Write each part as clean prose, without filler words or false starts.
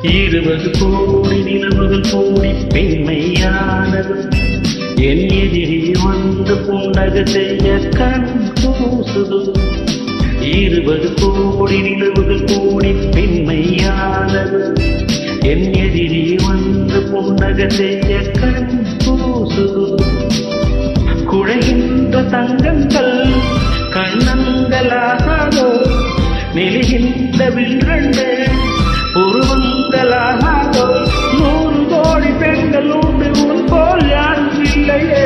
20 கோடி நிலவுகள் கூடி பெண்மையானது என் எதிரி வந்து புன்னகை செய்ய கண் கூசுது 20 கோடி நிலவுகள் கூடி பெண்மையானது என் எதிரி வந்து புன்னகை செய்ய கண் கூசுது குழைகின்ற தங்கங்கள் கண்ணங்களாகாதோ நெளிகின்ற வில்ரண்டு உருவங்களாகாதோ 100 கோடி பெண்கள் உண்டு உன் போல் யாரும் இல்லையே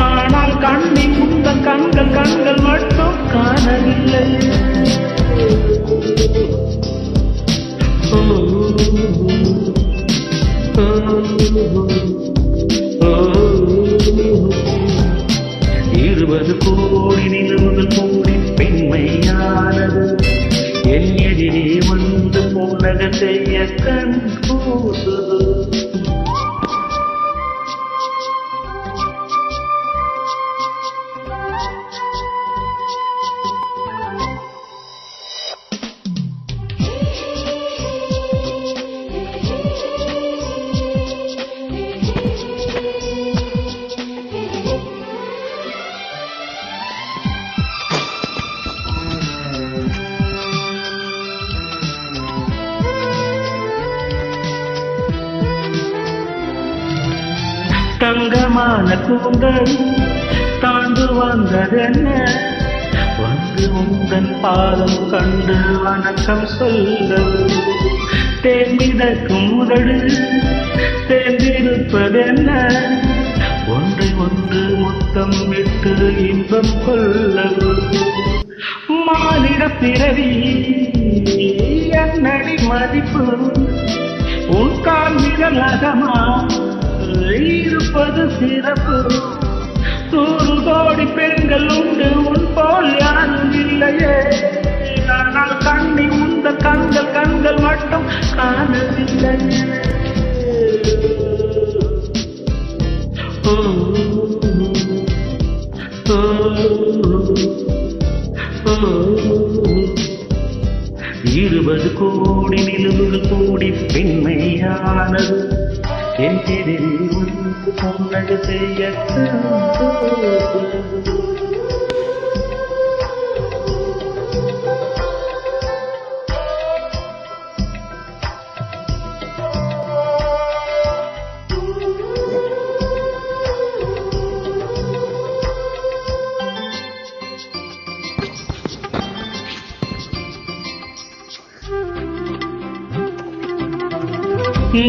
ஆனால் கண்ணி முந்த கண்கள் மட்டும் காணவில்லை இருபது கோடி நிலவுகள் கூடி பெண்மையானது என் எதிரே வந்து புன்னகை செய்ய கண் கூசுது தங்கமான கூந்தல் தாண்டு வந்ததென்ன வந்து உந்தன் பாதம் கண்டு வணக்கம் சொல்ல தேர்மிதக்கும் உதடு தேர்ந்திருப்பதென்ன ஒன்றை ஒன்று முத்தம் விட்டு இன்பம் கொள்ள மானிட பிறவி என்னடி மதிப்பு உன் கால் விரலகமா இருப்பது சிறப்பு 100 கோடி பெண்கள் உண்டு உன் போல் யாரும் இல்லையே ஆனால் கண்ணி முந்த கண்கள் மட்டும் காணவில்லை இருபது கோடி நிலவுகள் கூடி பெண்மையானது என் எதிரே வந்து புன்னகை செய்ய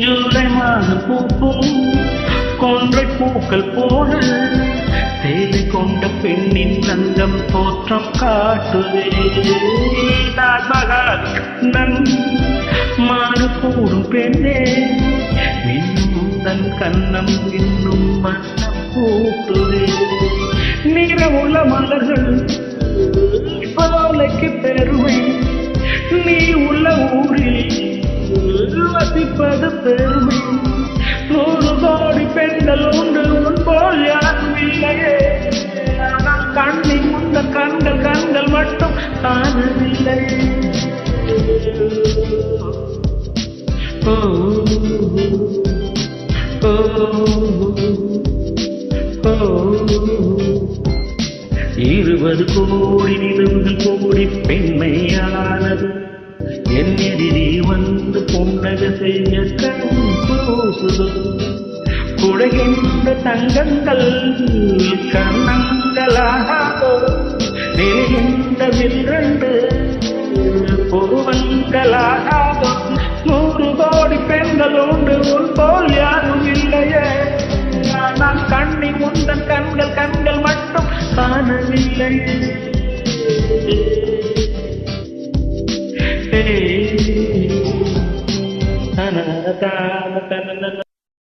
ஜூலை மாதம் பூக்கும் கொன்றை பூக்கள் போல சேலை கொண்ட பெண்ணின் தங்கம் தோற்றம் காட்டுவே நன் மாறு கூடும் பெண்ணே இன்னும் தன் கண்ணம் இன்னும் மன்னம் கூட்டுவே நிறமுள்ள மலர்கள் சோலைக்கு பெருமை நீ உள்ள ஊரில் வசிப்பது பெருமை 100 கோடி பெண்கள் உண்டு உன் போல் யாரும் இல்லையே ஆனால் கண்ணி முந்த கண்கள் மட்டும் காணவில்லை இருபது கோடி நிலவுகள் கூடி பெண்மையானது என் எதிரே வந்து புன்னகை செய்ய கண் கூசுது குடைகின்ற தங்கங்கள் கண்ணங்களாகாதோ நெளிகின்ற வில்ரண்டு புருவங்களாகாதோ 100 கோடி பெண்கள் உண்டு உன் போல் யாரும் இல்லையே ஆனால் கண்ணி முந்தன் கண்கள் மட்டும் காணவில்லை hey,